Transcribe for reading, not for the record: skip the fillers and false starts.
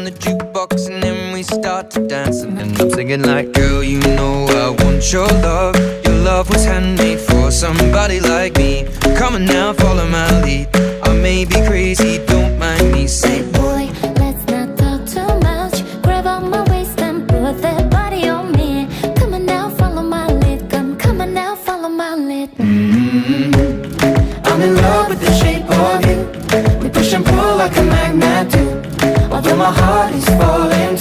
on the jukebox, and then we start to dance. And then I'm singing like, girl, you know I want your love. Your love was handmade for somebody like me. Come on now, follow my lead. I may be crazy, don't mind me. Say, boy, let's not talk too much. Grab on my waist and put that body on me. Come on now, follow my lead. Come on now, follow my lead. I'm in love with the shape of you. We push and pull like a magnet do. Although my heart is falling